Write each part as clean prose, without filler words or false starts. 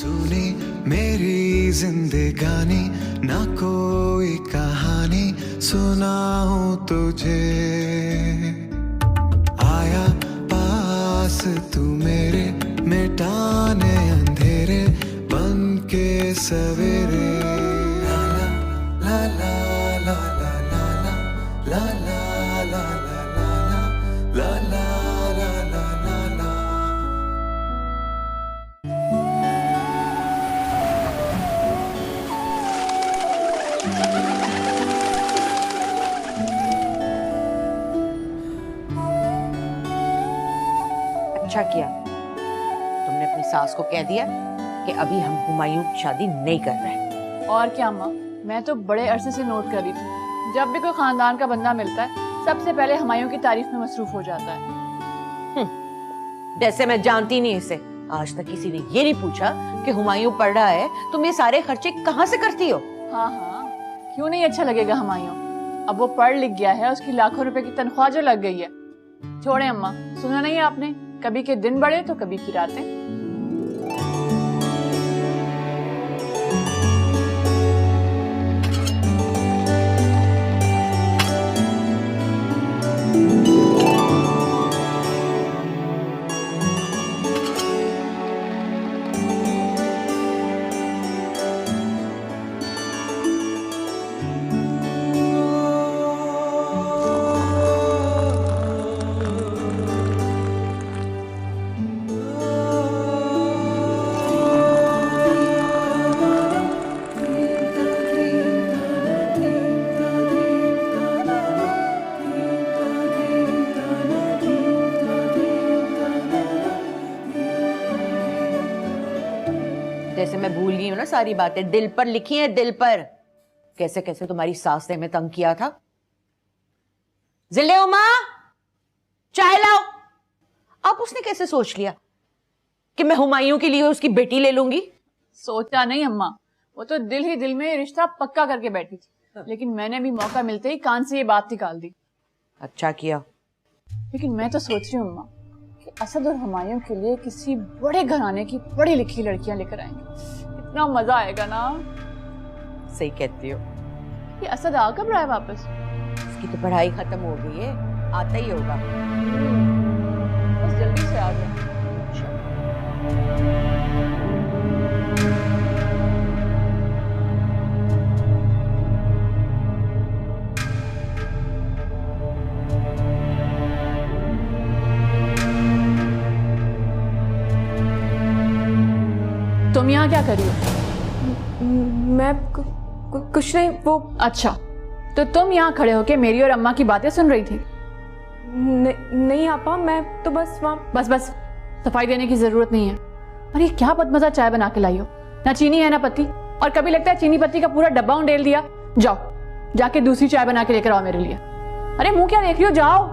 सुनी मेरी जिंदगानी, ना कोई कहानी सुनाऊं तुझे। आया पास तू मेरे, मिटाने अंधेरे बन के सवेरे। ला ला ला ला ला ला ला ला ला ला ला ला ला ला ला ला ला। अच्छा किया तुमने अपनी सास को कह दिया कि अभी हम हुमायूं की शादी नहीं कर रहे। और क्या माँ, मैं तो बड़े अरसे से नोट कर रही थी, जब भी कोई खानदान का बंदा मिलता है सबसे पहले हुमायूं की तारीफ में मसरूफ हो जाता है। जैसे मैं जानती नहीं इसे। आज तक किसी ने ये नहीं पूछा कि हुमायूं पढ़ रहा है, तुम ये सारे खर्चे कहाँ से करती हो? हाँ हाँ, क्यों नहीं अच्छा लगेगा हुमायूं। अब वो पढ़ लिख गया है, उसकी लाखों रुपए की तनख्वाह जो लग गई है। छोड़े अम्मा, सुना नहीं है आपने, कभी के दिन बड़े तो कभी की रातें। जैसे मैं भूल गई हूँ ना सारी बातें, दिल पर लिखी हैं, दिल पर। कैसे कैसे तुम्हारी सास ने हमें तंग किया था। जिले उमा, चाय लाओ। अब उसने कैसे सोच लिया कि मैं हुमायूं के लिए उसकी बेटी ले लूंगी? सोचा नहीं अम्मा, वो तो दिल ही दिल में रिश्ता पक्का करके बैठी थी, लेकिन मैंने भी मौका मिलते ही कान से ये बात निकाल दी। अच्छा किया। लेकिन मैं तो सोच रही हूँ अम्मा कि असद और हुमायूं के लिए किसी बड़े घराने की पढ़ी लिखी लड़कियां लेकर आएंगे, इतना मजा आएगा ना। सही कहती हो। ये असद आ कब रहा है वापस? उसकी तो पढ़ाई खत्म हो गई है, आता ही होगा। बस जल्दी से आ जाए। तुम यहाँ क्या कर रही हो? मैं कुछ नहीं। वो अच्छा, तो तुम यहाँ खड़े होके मेरी और अम्मा की बातें सुन रही थी? नहीं आपा, मैं तो बस वहाँ। बस बस, सफाई देने की जरूरत नहीं है। और ये क्या बदमजा चाय बना के लाई हो, ना चीनी है ना पत्ती, और कभी लगता है चीनी पत्ती का पूरा डब्बा उंडेल दिया। जाओ जाके दूसरी चाय बना के लेकर आओ मेरे लिए। अरे मुंह क्या देख रही हो, जाओ।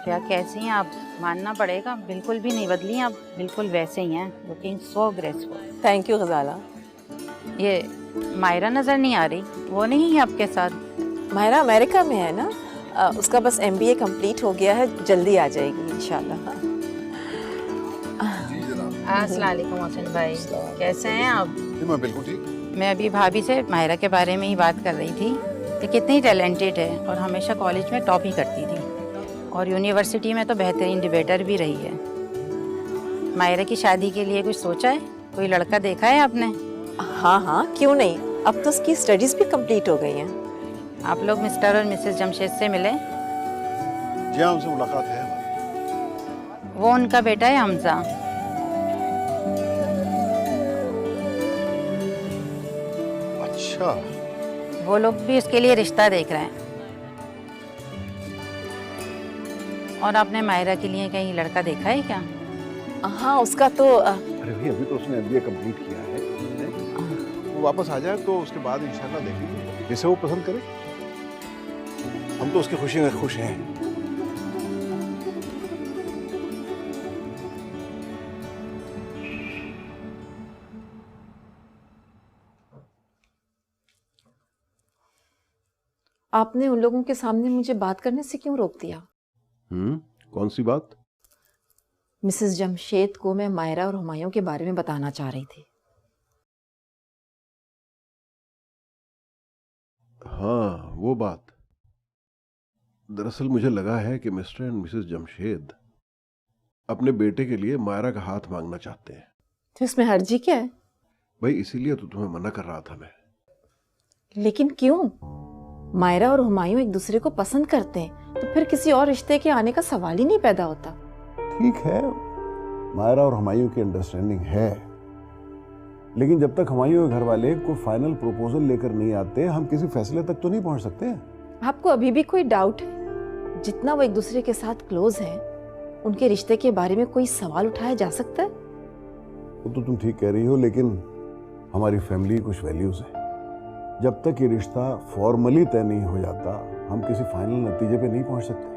क्या कैसी हैं आप? मानना पड़ेगा, बिल्कुल भी नहीं बदली हैं आप, बिल्कुल वैसे ही हैं। Looking so graceful. Thank you Gazala. ये मायरा नज़र नहीं आ रही, वो नहीं है आपके साथ? मायरा अमेरिका में है ना, उसका बस MBA कंप्लीट हो गया है, जल्दी आ जाएगी इंशाल्लाह। अस्सलाम वालेकुम मोहसिन भाई, कैसे हैं आप? मैं बिल्कुल ठीक। मैं अभी भाभी से मायरा के बारे में ही बात कर रही थी कि कितनी टैलेंटेड है और हमेशा कॉलेज में टॉप ही करती थी और यूनिवर्सिटी में तो बेहतरीन डिबेटर भी रही है। मायरा की शादी के लिए कुछ सोचा है? कोई लड़का देखा है आपने? हाँ हाँ, क्यों नहीं, अब तो उसकी स्टडीज भी कंप्लीट हो गई हैं। आप लोग मिस्टर और मिसेस जमशेद से मिले? जी हाँ, उनसे मुलाकात है हमारी। वो उनका बेटा है हमजा। अच्छा, वो लोग भी उसके लिए रिश्ता देख रहे हैं। और आपने मायरा के लिए कहीं लड़का देखा है क्या? हाँ, उसका तो अरे भाई अभी तो उसने MBA कंप्लीट किया है। वो वापस आ जाए तो उसके बाद इंशाल्लाह देखेंगे जिसे वो पसंद करे। हम तो उसकी खुशी में खुश हैं। आपने उन लोगों के सामने मुझे बात करने से क्यों रोक दिया? कौन सी बात? मिसेस जमशेद को मैं मायरा और हुमायूं के बारे में बताना चाह रही थी। हाँ, वो बात। दरअसल मुझे लगा है कि मिस्टर एंड मिसेस जमशेद अपने बेटे के लिए मायरा का हाथ मांगना चाहते हैं। तो इसमें हर्जी क्या है? भाई इसीलिए तो तुम्हें मना कर रहा था मैं। लेकिन क्यों? मायरा और हुमायूं एक दूसरे को पसंद करते हैं, तो फिर किसी और रिश्ते के आने का सवाल ही नहीं पैदा होता। ठीक है, मायरा और हुमायूं की अंडरस्टैंडिंग है, लेकिन जब तक हुमायूं के घर वाले कोई फाइनल प्रपोजल लेकर नहीं आते, हम किसी फैसले तक तो नहीं पहुंच सकते। आपको अभी भी कोई डाउट है? जितना वो एक दूसरे के साथ क्लोज हैं, उनके रिश्ते के बारे में कोई सवाल उठाया जा सकता है? वो तो तुम ठीक कह रही हो, लेकिन हमारी फैमिली कुछ वैल्यूज है। जब तक ये रिश्ता फॉर्मली तय नहीं हो जाता, हम किसी फाइनल नतीजे पे नहीं पहुंच सकते।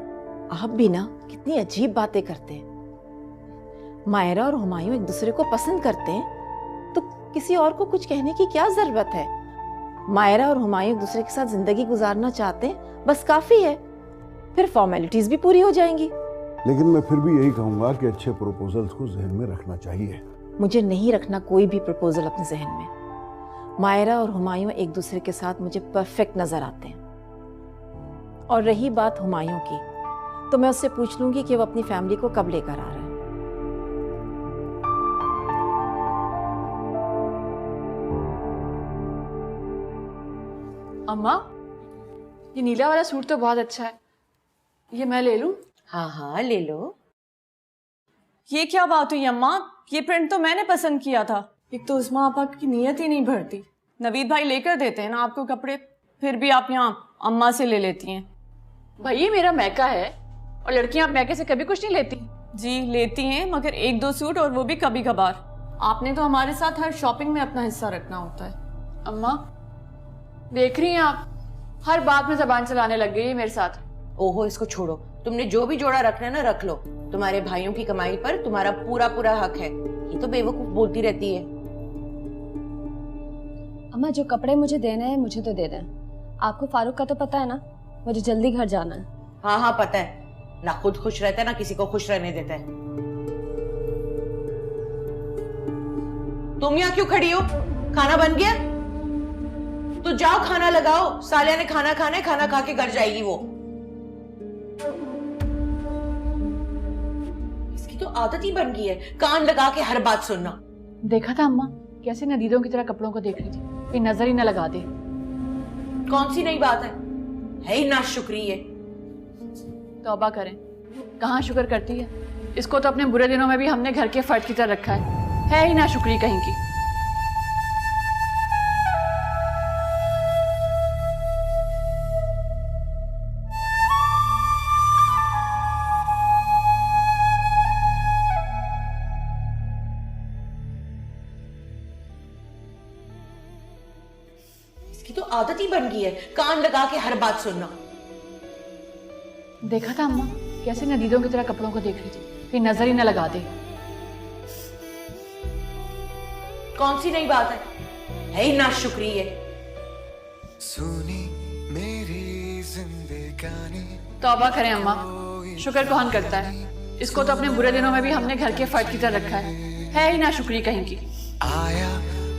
आप भी ना कितनी अजीब बातें करते हैं। मायरा और हुमायूं एक दूसरे को पसंद करते हैं, तो किसी और को कुछ कहने की क्या जरूरत है? मायरा और हुमायूं एक दूसरे के साथ जिंदगी गुजारना चाहते हैं, बस काफी है। फिर फॉर्मेलिटीज भी पूरी हो जाएंगी। लेकिन मैं फिर भी यही कहूंगा कि अच्छे प्रपोजल्स को जहन में रखना चाहिए। मुझे नहीं रखना कोई भी प्रपोजल अपने जहन में। मायरा और हुमायूं एक दूसरे के साथ मुझे परफेक्ट नजर आते हैं। और रही बात हुमायूं की, तो मैं उससे पूछ लूंगी कि वो अपनी फैमिली को कब लेकर आ रहा है। अम्मा, ये नीला वाला सूट तो बहुत अच्छा है, ये मैं ले लूं? हाँ हाँ ले लो। ये क्या बात हुई अम्मा? ये प्रिंट तो मैंने पसंद किया था। एक तो उस्मा आपा की नीयत ही नहीं भरती। नवीद भाई लेकर देते हैं ना आपको कपड़े, फिर भी आप यहाँ अम्मा से ले लेती हैं। भाई ये मेरा मैका है, और लड़कियां आप मैके से कभी कुछ नहीं लेती। जी लेती हैं, मगर एक दो सूट, और वो भी कभी कभार। आपने तो हमारे साथ हर शॉपिंग में अपना हिस्सा रखना होता है। अम्मा देख रही हैं आप, हर बात में जबान चलाने लग गई है मेरे साथ। ओहो इसको छोड़ो, तुमने जो भी जोड़ा रखना है ना रख लो। तुम्हारे भाइयों की कमाई पर तुम्हारा पूरा पूरा हक है। ये तो बेवकूफ बोलती रहती है। अम्मा जो कपड़े मुझे देने हैं मुझे तो दे दें। आपको फारूक का तो पता है ना, मुझे जल्दी घर जाना है। हाँ हाँ पता है, ना खुद खुश रहता है ना किसी को खुश रहने देता है। तुम यहाँ क्यों खड़ी हो? खाना बन गया? तो जाओ खाना लगाओ। सालिया ने खाना खाना है, खाना खा के घर जाएगी वो। इसकी तो आदत ही बन गई है कान लगा के हर बात सुनना। देखा था अम्मा कैसे नदीदों की तरह कपड़ों को देख रही थी, कहीं नजर ही न लगा दे। कौन सी नई बात है ही ना शुक्री है। तौबा करें, कहाँ शुक्र करती है। इसको तो अपने बुरे दिनों में भी हमने घर के फर्द की तरह रखा है ही ना शुक्री कहीं की। इसकी तो आदत ही बन गई है कान लगा के हर बात सुनना। देखा था अम्मा कैसे नदीदों की तरह कपड़ों को देख रही थी, कहीं नजर ही न लगा दे। कौन सी नई बात है ही ना शुक्री है। सुनी मेरी जिंदगानी। तौबा करें अम्मा, शुक्र कौन करता है। इसको तो अपने बुरे दिनों में भी हमने घर के फर्द की तरह रखा है ही ना शुक्री कहीं की। आया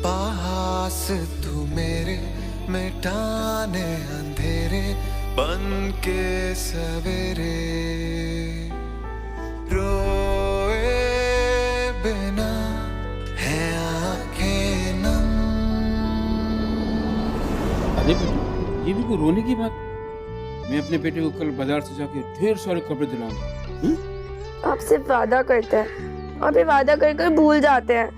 पास तू मेरे, मिटाने अंधेरे बन के सवेरे, रोए बिना है आंखें नम। अरे बेटी, ये भी कोई रोने की बात? मैं अपने बेटे को कल बाजार से जाके ढेर सारे कपड़े दिलाऊंगा। आप सिर्फ वादा करते हैं और फिर वादा कर कर भूल जाते हैं।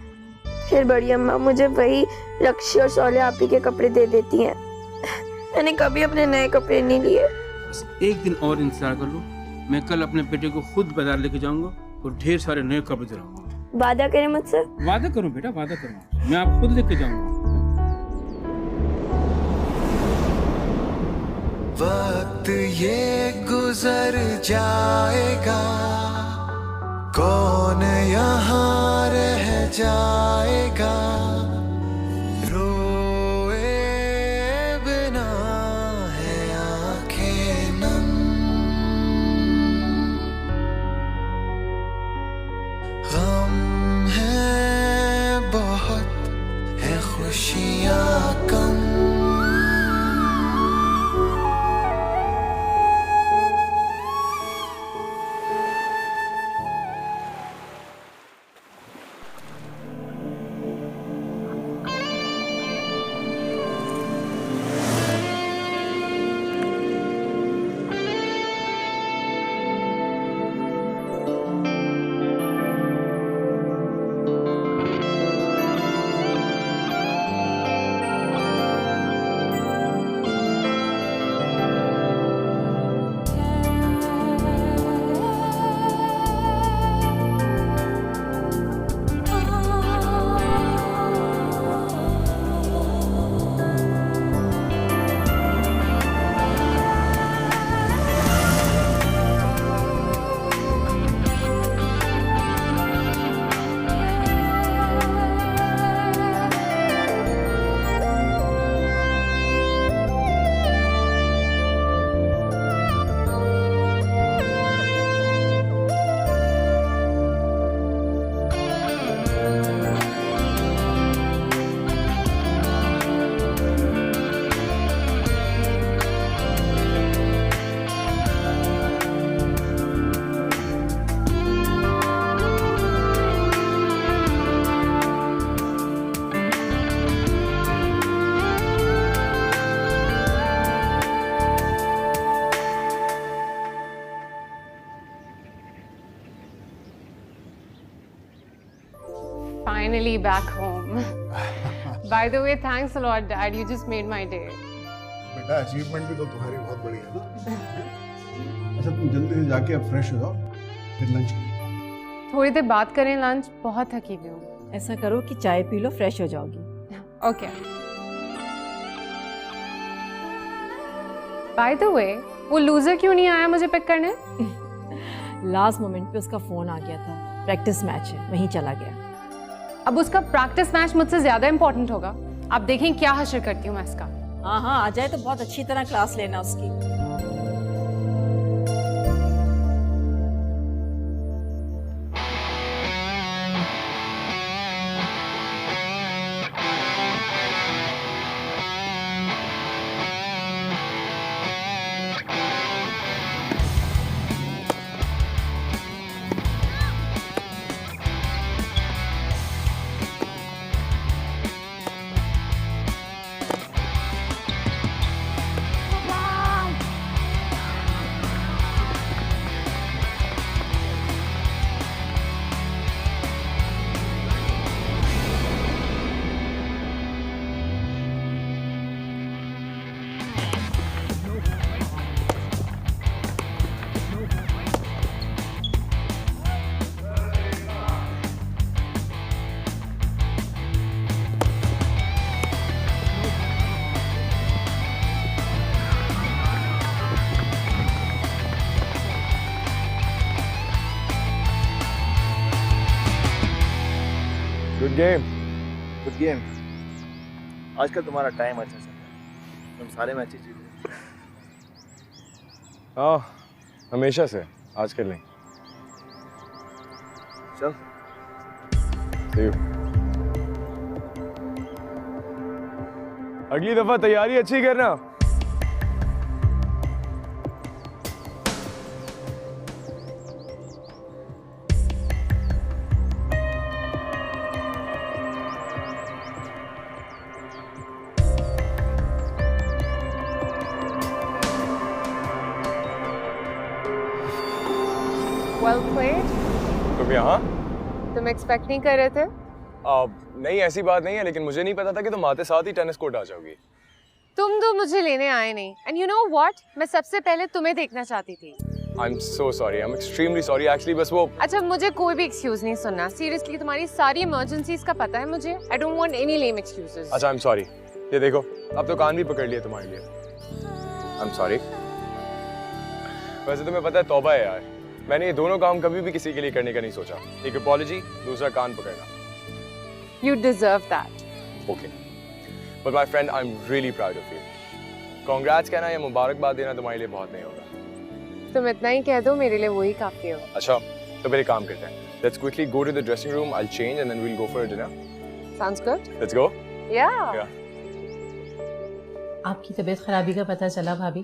फिर बड़ी अम्मा मुझे वही रक्षी और शौर्य आप ही के कपड़े दे देती हैं। मैंने कभी अपने नए कपड़े नहीं लिए। बस एक दिन और इंतजार कर लो, मैं कल अपने बेटे को खुद बाजार लेके जाऊंगा और ढेर सारे नए कपड़े दिलाऊंगा। वादा करें मुझसे? वादा करूं बेटा, वादा करूं, मैं आप खुद लेके जाऊंगा। वक्त ये गुजर जाएगा, कौन यहाँ रह जाएगा, रोए बिना है आंखें नम, गम है बहुत है खुशियाँ कम। Finally back home. By the way, thanks a lot, Dad. You just made my day. बेटा अचीवमेंट भी तो तुम्हारी बहुत बड़ी है ना। अच्छा तुम जल्दी से जाके अब फ्रेश हो जाओ, फिर लंच करें। थोड़ी देर बात करें, लंच बहुत थकी हुई हूँ। ऐसा करो कि चाय पी लो, फ्रेश हो जाओगी। ओके। By the way, वो लूजर क्यों नहीं आया मुझे पिक करने? लास्ट मोमेंट पे उसका फोन आ गया था, प्रैक्टिस मैच है, वहीं चला गया। अब उसका प्रैक्टिस मैच मुझसे ज्यादा इंपॉर्टेंट होगा। आप देखें क्या हशर करती हूँ मैं इसका। हाँ हाँ, आ जाए तो बहुत अच्छी तरह क्लास लेना उसकी। Good game, good game. आजकल तुम्हारा टाइम अच्छा चल रहा है, तुम सारे मैचेस जीत रहे हो। हाँ, हमेशा से, आजकल नहीं। चल See you. अगली दफा तैयारी अच्छी करना। Well played. तुम यहाँ? तुम एक्सपेक्ट नहीं कर रहे थे? नहीं, ऐसी बात नहीं है, लेकिन मुझे नहीं पता था कि तुम आते साथ ही टेनिस कोर्ट आ जाओगी। तुम तो मुझे लेने आए नहीं। एंड यू नो व्हाट, मैं सबसे पहले तुम्हें देखना चाहती थी। I'm so sorry, I'm extremely sorry actually, बस वो। अच्छा, मुझे कोई भी एक्सक्यूज नहीं सुनना। सीरियसली, तुम्हारी सारी इमरजेंसीज का पता है मुझे। I don't want any lame excuses. अच्छा, I'm sorry। ये देखो, अब तो कान भी पकड़ लिया तुम्हारे लिए। I'm sorry. वैसे तुम्हें पता है तौबा है यार, मैंने ये दोनों काम कभी भी किसी के लिए करने का नहीं सोचा। एक अपॉलॉजी, दूसरा कान पकड़ना। You deserve that. Okay. But my friend, I'm really proud of you. Congrats कहना या मुबारकबाद देना तुम्हारे लिए बहुत नहीं होगा। तुम इतना ही कह दो, मेरे लिए वही काफी हो। अच्छा, तो फिर एक काम करते हैं। Let's quickly go to the dressing room. I'll change and then we'll go for a dinner. Sounds good? Let's go. Yeah. आपकी तबीयत खराबी का पता चला भाभी,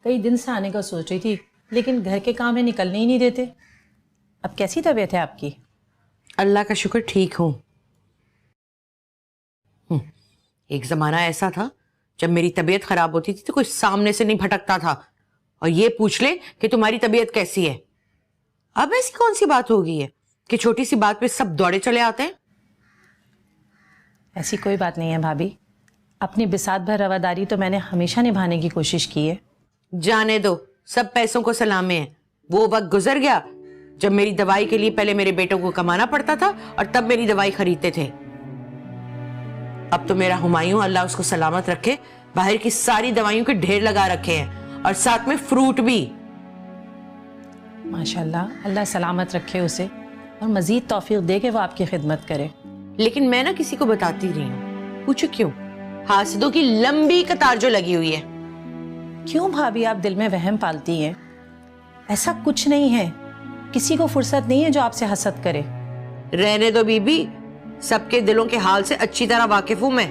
कई दिन से आने का सोच रही थी, लेकिन घर के काम में निकलने ही नहीं देते। अब कैसी तबीयत है आपकी? अल्लाह का शुक्र ठीक हूँ। एक ज़माना ऐसा था जब मेरी तबीयत खराब होती थी तो कोई सामने से नहीं भटकता था और ये पूछ ले कि तुम्हारी तबीयत कैसी है। अब ऐसी कौन सी बात हो गई है कि छोटी सी बात पे सब दौड़े चले आते हैं? ऐसी कोई बात नहीं है भाभी, अपनी बिसात भर रवादारी तो मैंने हमेशा निभाने की कोशिश की है। जाने दो, सब पैसों को सलामे हैं। वो वक्त गुजर गया जब मेरी दवाई के लिए पहले मेरे बेटों को कमाना पड़ता था और तब मेरी दवाई खरीदते थे। अब तो मेरा हुमायूं, अल्लाह उसको सलामत रखे, बाहर की सारी दवाइयों के ढेर लगा रखे हैं और साथ में फ्रूट भी। माशाल्लाह, अल्लाह सलामत रखे उसे और मजीद तौफीक दे के वो आपकी खिदमत करे। लेकिन मैं ना किसी को बताती रही हूँ। पूछो क्यों? हासिदों की लंबी कतार जो लगी हुई है। क्यों भाभी आप दिल में वहम पालती हैं? ऐसा कुछ नहीं है, किसी को फुर्सत नहीं है जो आपसे हसद करे। रहने दो बीबी, सबके दिलों के हाल से अच्छी तरह वाकिफ हूं मैं।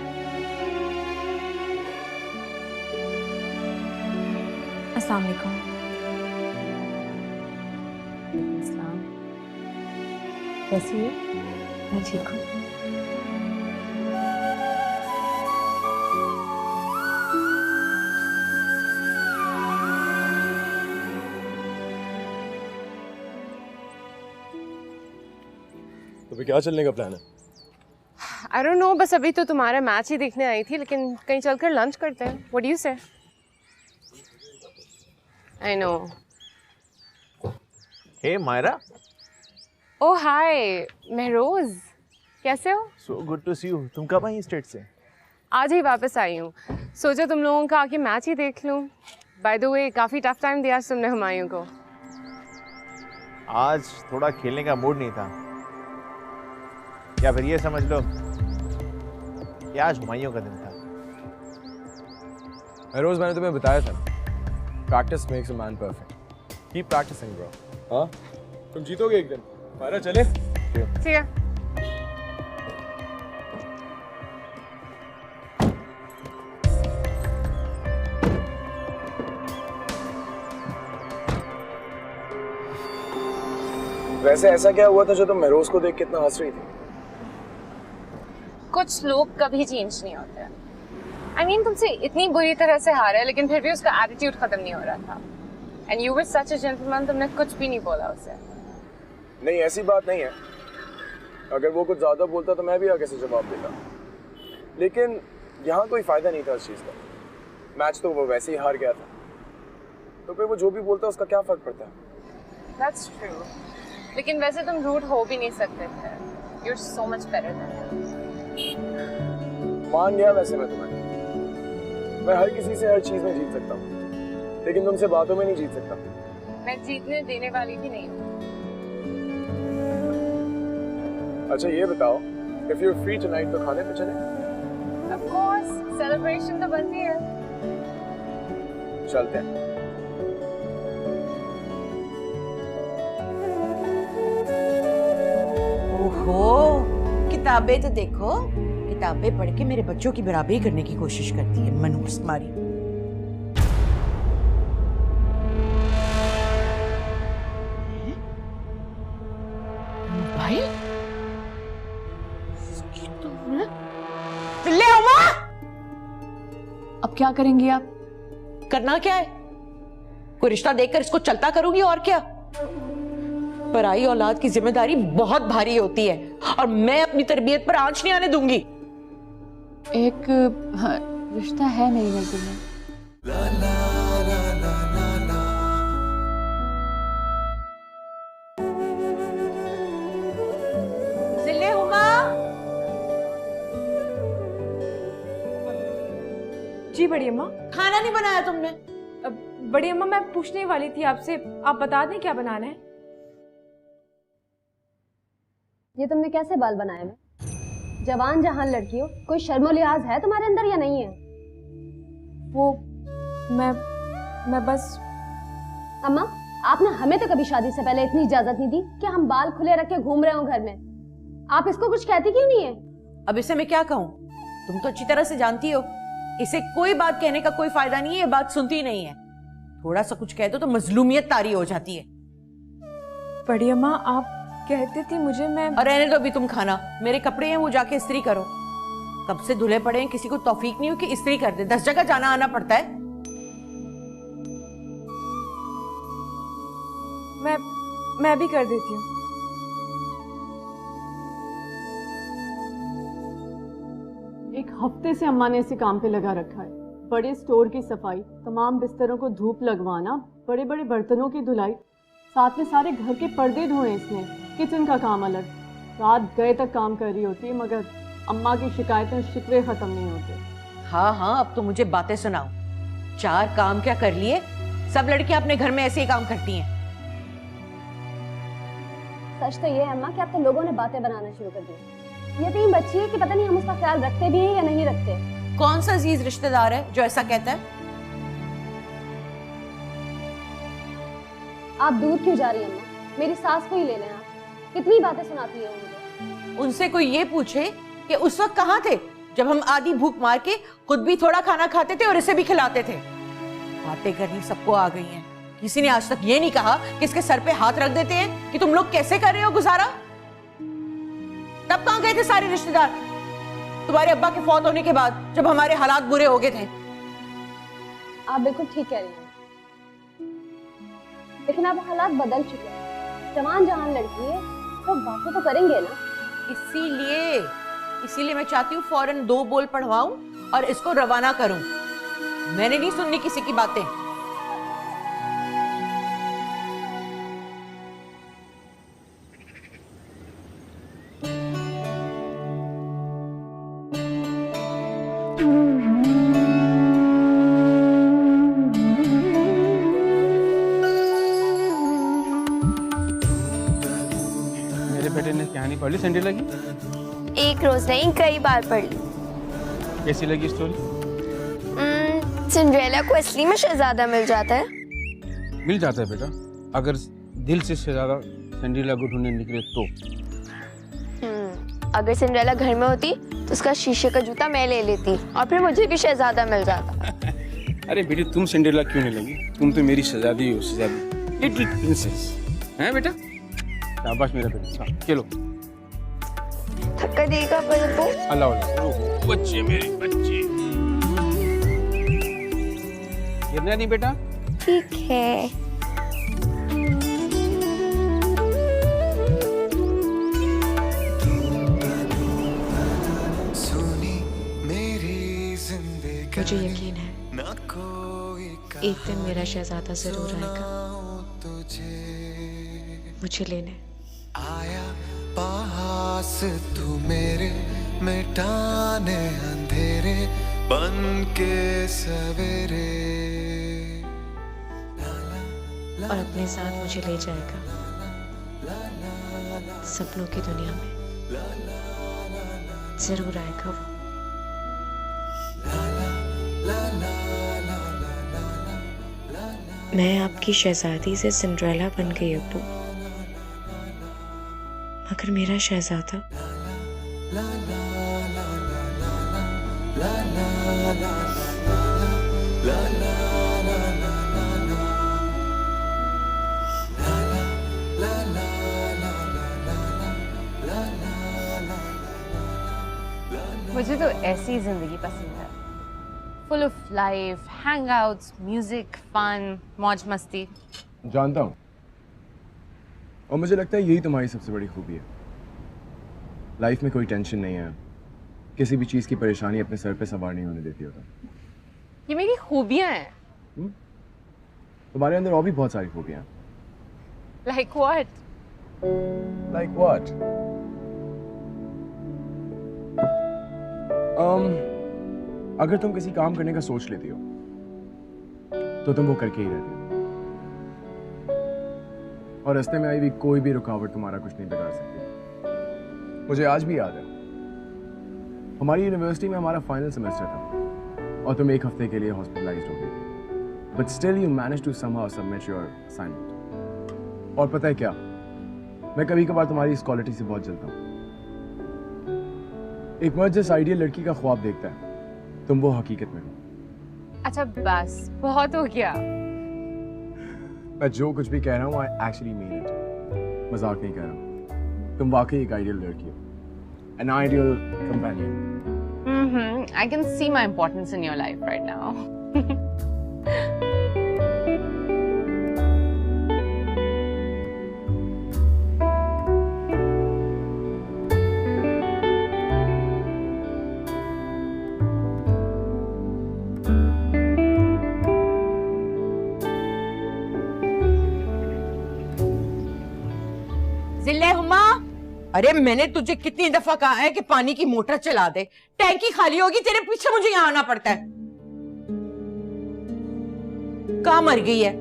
अस्सलाम वालेकुम। कैसी है? मैं ठीक हूँ। तो फिर क्या चलने का प्लान है? I don't know, बस अभी तो तुम्हारा मैच ही देखने आई थी, लेकिन कहीं चलकर लंच करते हैं। What do you say? I know. Hey Myra. Oh hi, Mehroz, कैसे हो? So good to see you. तुम कब आई स्टेट से? आज ही वापस आई हूँ। सोचा तुम लोगों का आके मैच ही देख लूँ। By the way, काफी टफ टाइम दिया तुमने हुमायूं को। आज थोड़ा खेलने का मूड नहीं था, या फिर ये समझ लो कि आज हुमायूं का दिन था। रोज मैंने तुम्हें बताया था, practice makes a man perfect. Keep practising bro. हाँ, तुम जीतोगे एक दिन। मायरा चले? ठीक है। वैसे ऐसा क्या हुआ था जो तुम महरोज को देख के इतना हंस रही थी? कुछ लोग कभी चेंज नहीं होते। I mean, तुमसे इतनी बुरी तरह से हारा है, लेकिन फिर भी उसका एटीट्यूड खत्म नहीं हो रहा था। And you were such a gentleman, तुमने कुछ भी नहीं बोला उसे। नहीं, ऐसी बात नहीं है। अगर वो कुछ ज्यादा बोलता तो मैं भी आगे से जवाब देता, लेकिन यहाँ कोई फायदा नहीं था इस चीज का। मैच तो वो वैसे ही हार गया था, तो फिर वो जो भी बोलता उसका क्या फर्क पड़ता है? That's true. लेकिन वैसे तुम रूड हो भी नहीं सकते थे। You're so much better than him. मान गया वैसे मैं तुम्हें। मैं हर किसी से हर चीज में जीत सकता हूँ, लेकिन तुमसे बातों में नहीं जीत सकता। मैं जीतने देने वाली भी नहीं हूँ। अच्छा ये बताओ, if you're free tonight तो खाने पे चले? Of course, celebration तो बनती है। चलते हैं। ओहो, किताबें तो देखो, किताबें पढ़ के मेरे बच्चों की बराबरी करने की कोशिश करती है मनहूस मारी। मोबाइल? ले आओ माँ। अब क्या करेंगी आप? करना क्या है? कोई रिश्ता देखकर इसको चलता करूंगी और क्या। पराई औलाद की जिम्मेदारी बहुत भारी होती है और मैं अपनी तरबियत पर आंच नहीं आने दूंगी। एक रिश्ता है मेरी नजर में। जिले हुमा। जी बड़ी अम्मा। खाना नहीं बनाया तुमने? बड़ी अम्मा मैं पूछने वाली थी आपसे, आप बता दें क्या बनाना है? ये तुमने कैसे बाल बनाए हैं? जवान जहान लड़की हो, कोई शर्मो लिहाज है तुम्हारे अंदर या नहीं है? वो मैं बस। अम्मा, आपने हमें तो कभी शादी से पहले इतनी इजाजत नहीं दी कि हम बाल खुले रख के घूम रहे हो घर में। आप इसको कुछ कहती क्यों नहीं है? अब इसे मैं क्या कहूँ? तुम तो अच्छी तरह से जानती हो, इसे कोई बात कहने का कोई फायदा नहीं है, ये बात सुनती नहीं है। थोड़ा सा कुछ कह दो तो मजलूमियत तारी हो जाती है। बड़ी अम्मा आप कहती थी मुझे, मैं। और रहने दो भी तुम खाना, मेरे कपड़े हैं वो जाके इस्त्री करो। कब से धुले पड़े हैं, किसी को तौफीक नहीं हो कि इस्त्री कर दे। 10 जगह जाना आना पड़ता है। मैं भी कर देती हूँ। एक हफ्ते से अम्मा ने इसे काम पे लगा रखा है। बड़े स्टोर की सफाई, तमाम बिस्तरों को धूप लगवाना, बड़े बड़े बर्तनों की धुलाई, साथ में सारे घर के पर्दे धोए इसने, किचन का काम अलग। रात गए तक काम कर रही होती है, मगर अम्मा की शिकायतें शिकवे खत्म नहीं होते। हाँ हाँ, अब तो मुझे बातें सुनाओ। 4 काम क्या कर लिए? सब लड़कियां अपने घर में ऐसे ही काम करती हैं। सच तो ये है अम्मा कि अब तो लोगों ने बातें बनाना शुरू कर दी। ये तो ये बच्ची है कि पता नहीं हम उसका ख्याल रखते भी हैं या नहीं रखते। कौन सा अजीज रिश्तेदार है जो ऐसा कहता है? आप दूर क्यों जा रही हैं अम्मा? मेरी सास को ही ले लें आप। कितनी बातें सुनाती है मुझे। उनसे कोई ये पूछे कि उस वक्त कहाँ थे जब हम आधी भूख मार के खुद भी थोड़ा खाना खाते थे और इसे भी खिलाते थे। बातें करनी सबको आ गई हैं। किसी ने आज तक ये नहीं कहा कि इसके सर पे हाथ रख देते हैं कि तुम लोग कैसे कर रहे हो गुजारा। तब कहाँ गए थे सारे रिश्तेदार तुम्हारे अब्बा के फौत होने के बाद, जब हमारे हालात बुरे हो गए थे? आप बिल्कुल ठीक कह रही हैं, लेकिन अब हालात बदल चुके हैं। जवान जहान लड़की है तो बातें तो करेंगे ना। इसीलिए मैं चाहती हूँ फौरन 2 बोल पढ़वाऊं और इसको रवाना करूं। मैंने नहीं सुननी किसी की बातें। मेरे बेटे ने कहानी पढ़ ली सिंड्रेला की? एक रोज नहीं, कई बार पढ़ ली। कैसी लगी स्टोरी? सिंड्रेला को असली में शहजादा मिल जाता है। मिल जाता है बेटा, अगर दिल से शहजादा सिंड्रेला को ढूंढने निकले तो। अगर सिंड्रेला घर में होती तो उसका शीशे का जूता मैं ले लेती और फिर मुझे भी शहजादा मिल जाता। अरे बेटी, तुम सिंड्रेला क्यों नहीं लगी? तुम तो मेरी शहजादी हो, शहजादी, लिटिल प्रिंसेस हैं बेटा। शाबाश मेरा बेटा, चलो। थक्का देगा पर वो। अल्लाह अल्लाह, बच्चे मेरे बच्चे। गिरना नहीं बेटा। ठीक है। सुनी मेरी जिंदगी, मुझे यकीन है ना कोई एक दिन मेरा शहजादा जरूर आएगा मुझे लेने। आया पास तू मेरे, मिटाने अंधेरे बन के सवेरे, और अपने साथ मुझे ले जाएगा सपनों की दुनिया में। जरूर आएगा वो। मैं आपकी शहजादी से सिंड्रेला बन गई अब्बू, मगर मेरा शहजादा मुझे तो ऐसी जिंदगी पसंद है, full of life, hangouts, music, fun, मौज मस्ती। जानता हूँ, और मुझे लगता है यही तुम्हारी सबसे बड़ी खूबी है। लाइफ में कोई टेंशन नहीं है, किसी भी चीज़ की परेशानी अपने सर पे सवार नहीं होने देती होता। ये मेरी खूबियाँ हैं। तुम्हारे अंदर और भी बहुत सारी खूबियाँ हैं। Like what? Like what? अगर तुम किसी काम करने का सोच लेती हो तो तुम वो करके ही रहती हो। और रास्ते में आई भी कोई भी रुकावट तुम्हारा कुछ नहीं बिगाड़ सकती। मुझे आज भी याद है, हमारी यूनिवर्सिटी में हमारा फाइनल सेमेस्टर था और तुम एक हफ्ते के लिए हॉस्पिटलाइज्ड हो गई, but still you manage to somehow submit your assignment. और पता है क्या, मैं कभी कभार तुम्हारी इस क्वालिटी से बहुत जलता हूँ। एक मर्द जिस आइडियल लड़की का ख्वाब देखता है, तुम वो हकीकत में हो। अच्छा बस, बहुत हो गया। मैं जो कुछ भी कह रहा हूँ आई एक्चुअली मीन इट, मजाक नहीं कह रहा हूँ। तुम वाकई एक आइडियल लड़की हो, an ideal companion. I can see my importance in your life right now. जिल्ले हुमा, अरे मैंने तुझे कितनी दफा कहा है कि पानी की मोटर चला दे, टैंकी खाली होगी, तेरे पीछे मुझे यहाँ आना पड़ता है। कहाँ मर गई है?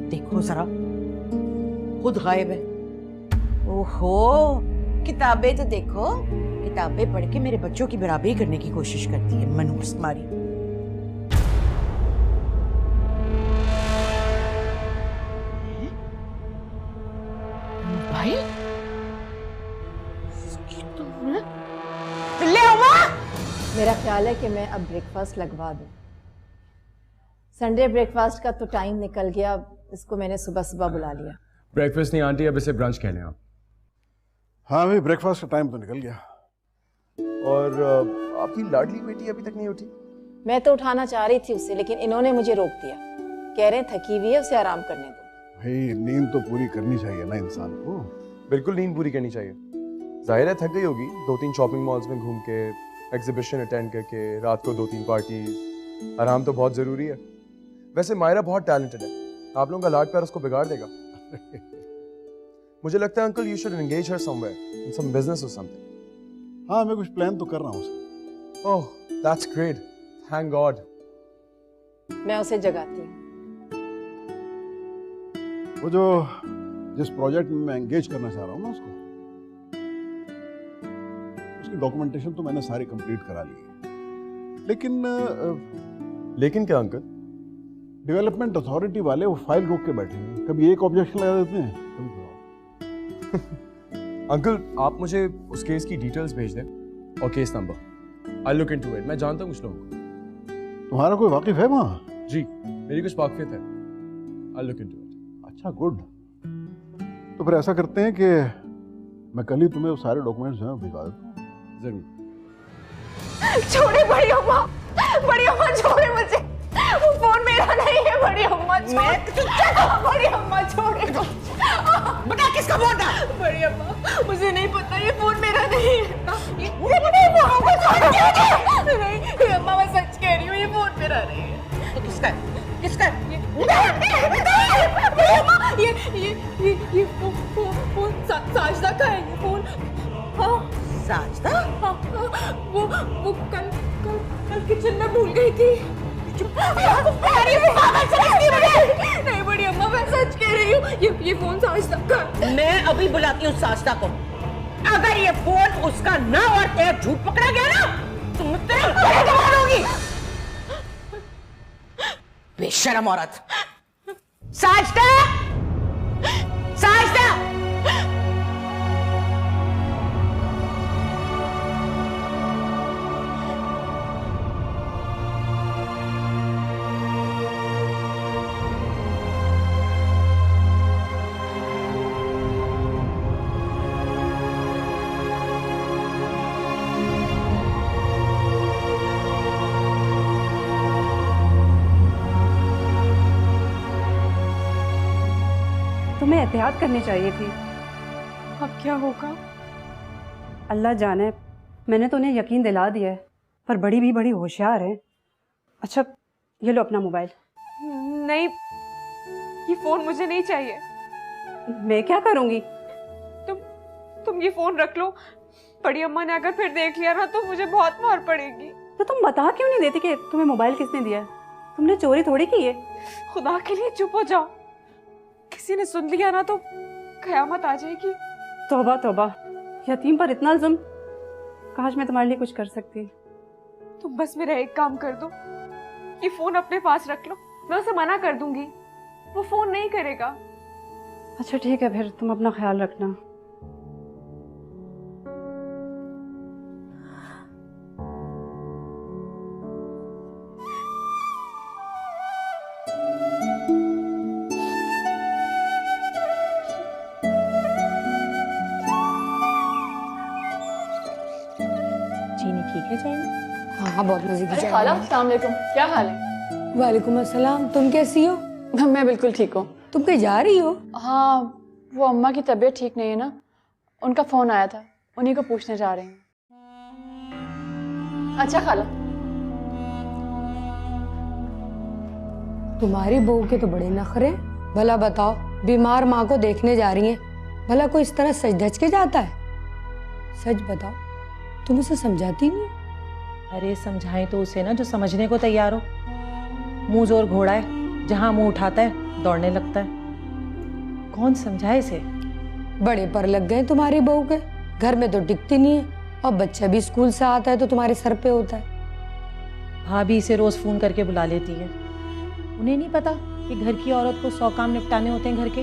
देखो जरा, खुद गायब है। ओहो, किताबें तो देखो, किताबें पढ़ के मेरे बच्चों की बराबरी करने की कोशिश करती है मनहूस तुम्हारी। मोबाइल? ले उमा! मेरा ख्याल है कि मैं अब ब्रेकफास्ट लगवा दूं। संडे ब्रेकफास्ट का तो टाइम निकल गया, इसको मैंने सुबह सुबह बुला लिया। ब्रेकफास्ट नहीं आंटी, अब इसे ब्रंच कह लें आप। हाँ भाई, ब्रेकफास्ट का टाइम तो निकल गया। और आपकी लाडली बेटी अभी तक नहीं उठी? मैं तो उठाना चाह रही थी उसे, लेकिन इन्होंने मुझे रोक दिया। कह रहे हैं थकी हुई है, उसे आराम करने दो। भाई नींद तो पूरी करनी चाहिए ना इंसान को। बिल्कुल नींद पूरी करनी चाहिए। जाहिर है थक गई होगी, 2-3 शॉपिंग मॉल्स में घूम के, एग्जीबिशन अटेंड करके, रात को 2-3 पार्टीज। आराम तो बहुत जरूरी है। वैसे मायरा बहुत टैलेंटेड है, आप लोगों का लाड प्यार उसको बिगाड़ देगा। मुझे लगता है uncle you should engage her somewhere in some business और समथिंग। हाँ, मैं कुछ प्लान तो कर रहा हूँ उसे। Oh that's great, thank God. मैं उसे जगाती हूँ। वो जो जिस प्रोजेक्ट में मैं एंगेज करना चाह रहा हूँ ना, उसकी डॉक्यूमेंटेशन तो मैंने सारी कंप्लीट करा ली है, लेकिन क्या अंकल? डेवलपमेंट अथॉरिटी वाले वो फाइल रोक के बैठे हैं, कभी एक ऑब्जेक्शन लगा देते हैं, कभी अंकल आप मुझे उस केस की डिटेल्स भेज दें और case number. I look into it. मैं जानता हूँ कुछ लोगों को। तुम्हारा कोई वाकिफ है वहाँ? जी, मेरी कुछ वाकफियत है। I look into it. अच्छा, गुड। तो फिर ऐसा करते हैं कि मैं कल ही तुम्हें वो सारे डॉक्यूमेंट्स हैं भिजवा देता हूँ। जरूर। छोड़े बड़ी अम्मा, बड़ी अम्मा छोड़े मुझे, वो फोन मेरा नहीं है। बड़ी अम्मा बड़ी अम्मा छोड़े। बता किसका फोन था? बड़ी अम्मा मुझे नहीं पता, ये फोन मेरा नहीं है। नहीं अम्मा, मैं सच कह रही हूँ, ये फोन मेरा नहीं है। तो किसका है? किसका है? ये फोन साजदा का है। ये फोन, हाँ साजदा? हाँ, वो कल किचन में भूल गई थी। नहीं बड़ी अम्मा, मैं सच कह रही हूँ, ये फोन साजदा का। मैं अभी बुलाती हूँ साजदा को। अगर ये फोन उसका ना और तेरा झूठ पकड़ा गया ना, तो मैं तेरे गले दबा दूंगी। बेशरम औरत। साजदा, साजदा। तुम्हें एहतियात करनी चाहिए थी। अब क्या होगा? अल्लाह जाने। मैंने तो उन्हें यकीन दिला दिया है, पर बड़ी भी बड़ी होशियार है। अच्छा, ये लो अपना मोबाइल। नहीं, ये फोन मुझे नहीं चाहिए। मैं क्या करूंगी? तुम ये फोन रख लो। बड़ी अम्मा ने अगर फिर देख लिया ना, तो मुझे बहुत मार पड़ेगी। तो तुम बता क्यों नहीं देती कि तुम्हें मोबाइल किसने दिया है? तुमने चोरी थोड़ी की है। खुदा के लिए चुप हो जाओ, किसी ने सुन लिया ना तो कयामत आ जाएगी। तौबा तौबा, यतीम पर इतना इल्ज़ाम। काश मैं तुम्हारे लिए कुछ कर सकती। तुम बस मेरा एक काम कर दो, ये फोन अपने पास रख लो, मैं उसे मना कर दूंगी, वो फोन नहीं करेगा। अच्छा ठीक है, फिर तुम अपना ख्याल रखना। चीनी ठीक है चाय में? हाँ बहुत मजे की चाय खाला, है। अस्सलाम वालेकुम, क्या हाल है? वालेकुम अस्सलाम, तुम कैसी हो? मैं बिल्कुल ठीक हूँ। तुम कहीं जा रही हो? हाँ, वो अम्मा की तबीयत ठीक नहीं है ना, उनका फोन आया था, उन्हीं को पूछने जा रहे हैं। अच्छा खाला। तुम्हारी बहू के तो बड़े नखरे। भला बताओ, बीमार माँ को देखने जा रही हैं, भला कोई इस तरह सज धज के जाता है? सच बताओ, तुम उसे समझाती नहीं? अरे समझाएं तो उसे ना जो समझने को तैयार हो। मुंह जोर घोड़ा है, जहां मुंह उठाता है दौड़ने लगता है। कौन समझाए इसे? बड़े पर लग गए तुम्हारी बहू के, घर में तो टिकती नहीं है, और बच्चा भी स्कूल से आता है तो तुम्हारे सर पे होता है। भाभी इसे रोज फोन करके बुला लेती है। उन्हें नहीं पता कि घर की औरत को 100 काम निपटाने होते हैं घर के।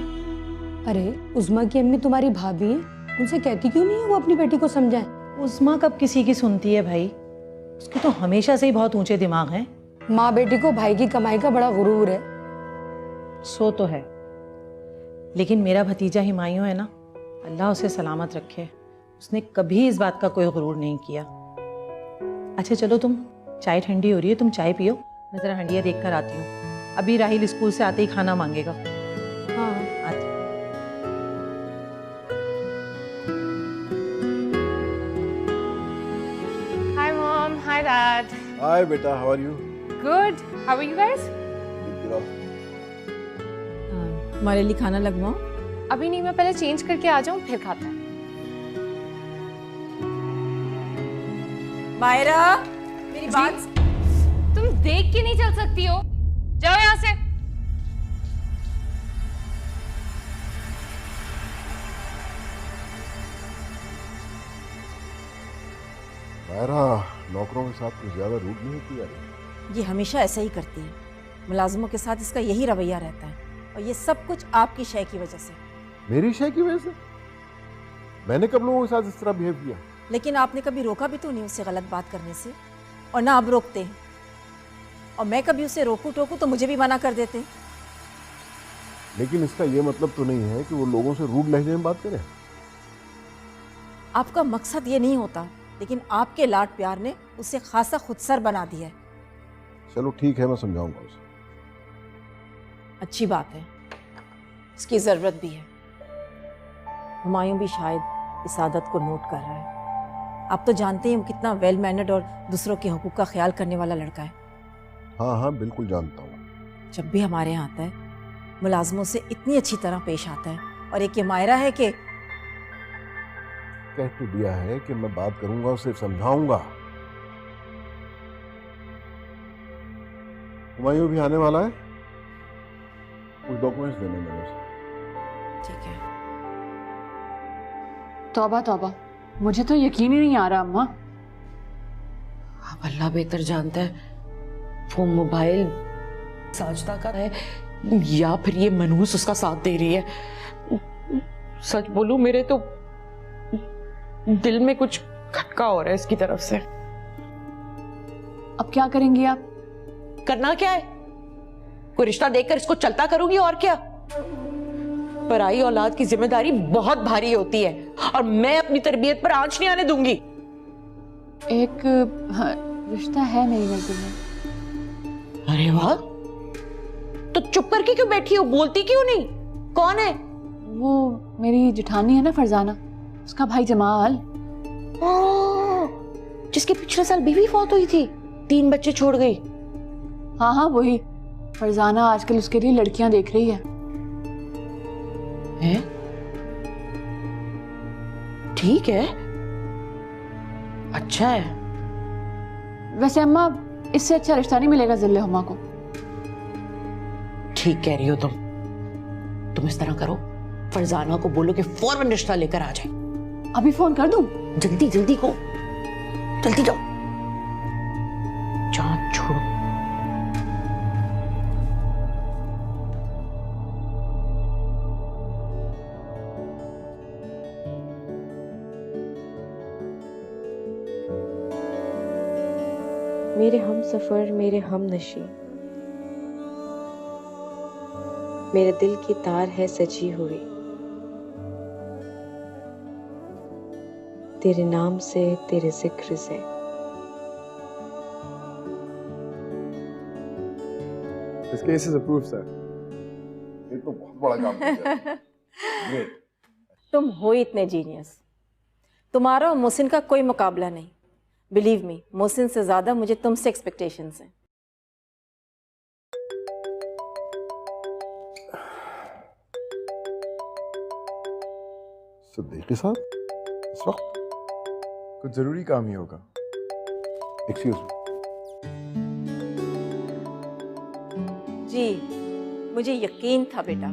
अरे उस्मा की अम्मी तुम्हारी भाभी है, उनसे कहती क्यों नहीं है वो अपनी बेटी को समझाए? उस्मा कब किसी की सुनती है भाई, उसके तो हमेशा से ही बहुत ऊंचे दिमाग हैं। माँ बेटी को भाई की कमाई का बड़ा गुरूर है। सो तो है, लेकिन मेरा भतीजा हिमायूं है ना, अल्लाह उसे सलामत रखे, उसने कभी इस बात का कोई गुरूर नहीं किया। अच्छा चलो, तुम चाय ठंडी हो रही है, तुम चाय पियो, मैं जरा हंडिया देख कर आती हूँ। अभी राहिल स्कूल से आते ही खाना मांगेगा। हाँ आती। Hi mom, hi dad. Hi बेटा, how are you? Good. How are you guys? हमारे लिए खाना लगवाओ। अभी नहीं, मैं पहले चेंज करके आ जाऊं फिर खाता है। मायरा, मेरी बात तुम देख के नहीं चल सकती हो, जाओ यहाँ से। मायरा, नौकरों के साथ कुछ ज्यादा रूड नहीं होती यार। ये हमेशा ऐसा ही करती है, मुलाजिमों के साथ इसका यही रवैया रहता है, और ये सब कुछ आपकी शय की वजह से। मेरी शय की वजह से? मैंने कब लोगों के साथ इस तरह बिहेव किया? लेकिन आपने कभी रोका भी तो नहीं उससे गलत बात करने से, और ना आप रोकते हैं, और मैं कभी उसे रोकूं टोकूं तो मुझे भी मना कर देते हैं। लेकिन इसका ये मतलब तो नहीं है कि वो लोगों से रूड लहजे में बात करे। आपका मकसद ये नहीं होता, लेकिन आपके लाड प्यार ने उसे खासा खुदसर बना दिया है। चलो ठीक है, मैं समझाऊंगा उसे। अच्छी बात है, इसकी ज़रूरत भी है। हुमायूं भी शायद इस आदत को नोट कर रहा है। आप तो जानते हैं वो कितना वेल मैनर्ड और दूसरों के हुकूक का ख्याल करने वाला लड़का है। हाँ हाँ बिल्कुल जानता हूँ। जब भी हमारे यहाँ आता है, मुलाजमों से इतनी अच्छी तरह पेश आता है, और एक ये मायरा है कि कह तो दिया है कि मैं बात करूंगा, उसे समझाऊंगा। हुमायूं भी आने वाला है, कुछ डॉक्यूमेंट्स देने मैंने उसे। ठीक है। तौबा तौबा, मुझे तो यकीन ही नहीं आ रहा अम्मा। अब अल्लाह बेहतर जानता है वो मोबाइल साजदा का है या फिर ये मनहूस उसका साथ दे रही है। सच बोलूं, मेरे तो दिल में कुछ खटका हो रहा है इसकी तरफ से। अब क्या करेंगी आप? करना क्या है, कोई रिश्ता देखकर इसको चलता करूंगी और क्या। पराई औलाद की जिम्मेदारी बहुत भारी होती है, और मैं अपनी तरबियत पर आंच नहीं आने दूंगी। एक रिश्ता है मेरी नजर में। अरे वाह, तो चुप करके क्यों बैठी हो, बोलती क्यों नहीं? कौन है वो? मेरी जेठानी है ना फरजाना, उसका भाई जमाल। जिसके पिछले साल बीवी फौत हुई थी, 3 बच्चे छोड़ गई। हाँ हाँ वही। फरजाना आजकल उसके लिए लड़कियां देख रही है। हैं? ठीक है, अच्छा है। वैसे अम्मा, इससे अच्छा रिश्ता नहीं मिलेगा जिल्ले हुमा को। ठीक कह रही हो तुम इस तरह करो, फरजाना को बोलो कि फौरन रिश्ता लेकर आ जाए। अभी फोन कर दूं? जल्दी जल्दी को, जल्दी जाओ, जान छोड़ो। मेरे हम सफ़र, मेरे हम नशी, मेरे दिल की तार है सजी हुई, तेरे नाम से, तेरे जिक्र से। This case is approved, sir. ये तो बहुत बड़ा काम किया। Great. तुम हो इतने जीनियस, तुम्हारा और मोहसिन का कोई मुकाबला नहीं। बिलीव मी, मोहसिन से ज्यादा मुझे तुमसे एक्सपेक्टेशंस हैं। सिद्दीकी साहब, इस वक्त कुछ जरूरी काम ही होगा। Excuse me. जी, मुझे यकीन था बेटा,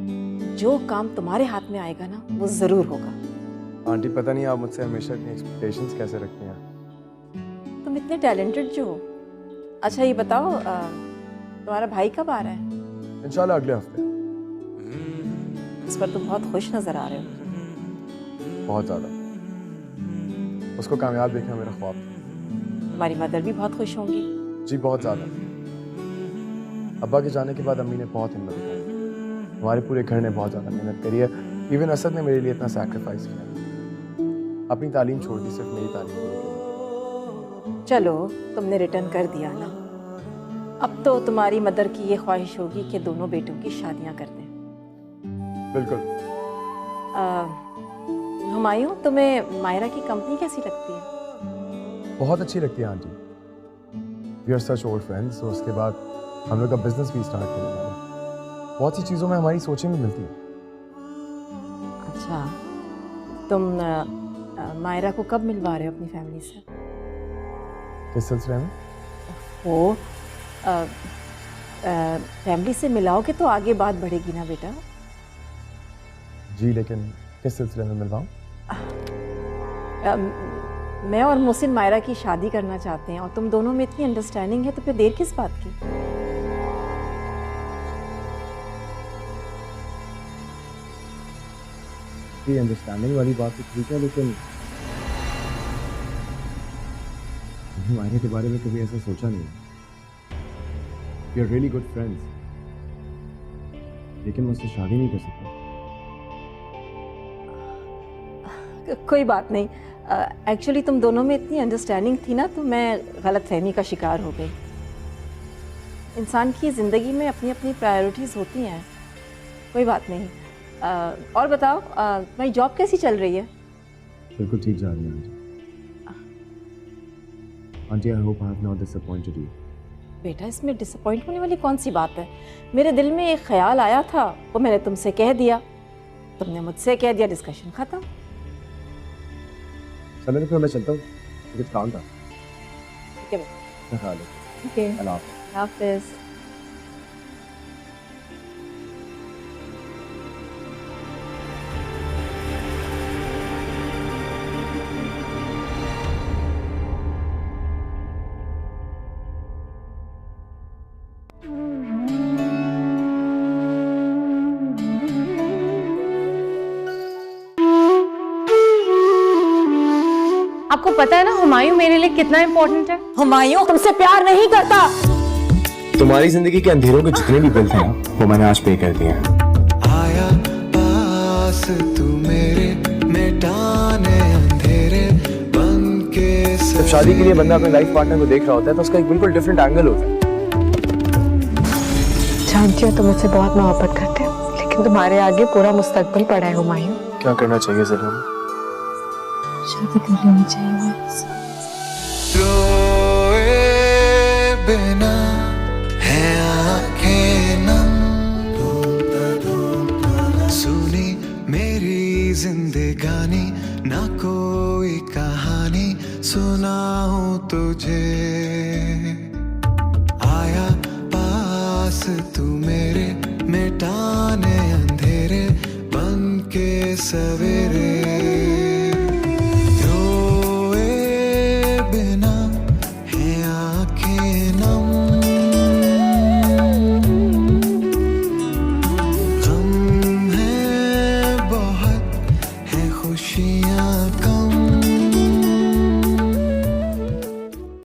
जो काम तुम्हारे हाथ में आएगा ना वो जरूर होगा। आंटी, पता नहीं आप मुझसे हमेशा इतनी एक्सपेक्टेशंस कैसे रखती हैं। तुम इतने टैलेंटेड जो हो। अच्छा ये बताओ, तुम्हारा भाई कब आ रहा है? इंशाल्लाह अगले हफ्ते। इस पर तुम बहुत खुश नजर आ रहे हो। बहुत ज़्यादा। उसको कामयाब देखना मेरा ख्वाब था। तुम्हारी मदर भी बहुत खुश होंगी। जी बहुत ज़्यादा। अब्बा के जाने के बाद अम्मी ने बहुत हिम्मत दिखाई। हमारे पूरे घर ने बहुत ज़्यादा मेहनत करी है। इवन असद ने मेरे लिए इतना सैक्रिफाइस किया। अपनी तालीम छोड़ दी सिर्फ मेरी तालीम के लिए। चलो, तुमने रिटर्न कर दिया ना। अब तो तुम्हारी मदर की ये ख्वाहिश होगी कि दोनों बेटों की शादियां कर दें। बिल्कुल। हुमायूं, तुम्हें मायरा की कंपनी कैसी लगती है? बहुत अच्छी लगती है aunty. We are such old friends. तो उसके बाद हम लोग का बिजनेस भी स्टार्ट करने वाले हैं। बहुत सी चीज़ों में हमारी सोचें भी मिलती हैं। अच्छा, तुम मायरा को कब मिलवा रहे हो अपनी फैमिली से? किस सिलसिले में? वो फैमिली से मिलाओगे तो आगे बात बढ़ेगी ना बेटा। जी, लेकिन किस सिलसिले में मिलवाऊं? मैं और मोहसिन मायरा की शादी करना चाहते हैं और तुम दोनों में इतनी अंडरस्टैंडिंग है, तो फिर देर किस बात की? ये अंडरस्टैंडिंग वाली बात तो ठीक है, लेकिन मायरा के बारे में कभी ऐसा सोचा नहीं। We are really good friends, लेकिन मैं उससे शादी नहीं कर सकता। कोई बात नहीं। एक्चुअली तुम दोनों में इतनी अंडरस्टैंडिंग थी ना, तो मैं गलतफहमी का शिकार हो गई। इंसान की ज़िंदगी में अपनी अपनी प्रायोरिटीज़ होती हैं। कोई बात नहीं। और बताओ, तुम्हारी जॉब कैसी चल रही है? बिल्कुल ठीक जा रही है aunty. Aunty, I hope I have not disappointed you. बेटा, इसमें डिसअपॉइंट होने वाली कौन सी बात है? मेरे दिल में एक ख्याल आया था, वो मैंने तुमसे कह दिया, तुमने मुझसे कह दिया, डिस्कशन खत्म। चलो फिर मैं चलता हूँ, कुछ काम था। ठीक है बेटा। ख्याल रखो। ठीक है, अल्लाह हाफिज़। आपको पता है ना हुमायूं मेरे लिए कितना इम्पोर्टेंट है? हुमायूं तुमसे प्यार नहीं करता। तुम्हारी जिंदगी के अंधेरों के जितने भी बिल थे ना, वो मैंने आज पे कर दिए हैं। आया पास तू मेरे, मिटाने अंधेरे बन के। जब शादी के लिए बंदा अपने लाइफ पार्टनर को देख रहा होता है तो उसका एक बिल्कुल डिफरेंट एंगल होता है। जानती हो तुम मुझसे बहुत मोहब्बत करते हो, लेकिन तुम्हारे आगे पूरा मुस्तकबिल पड़ा है हुमायूं। क्या करना चाहिए ज़रूर? शादी कर लेनी चाहिए। रोए बिना है आंखें नम, सुनी मेरी जिंदगानी, ना कोई कहानी सुनाऊं तुझे। आया पास तू मेरे, मिटाने अंधेरे बन के सवेरे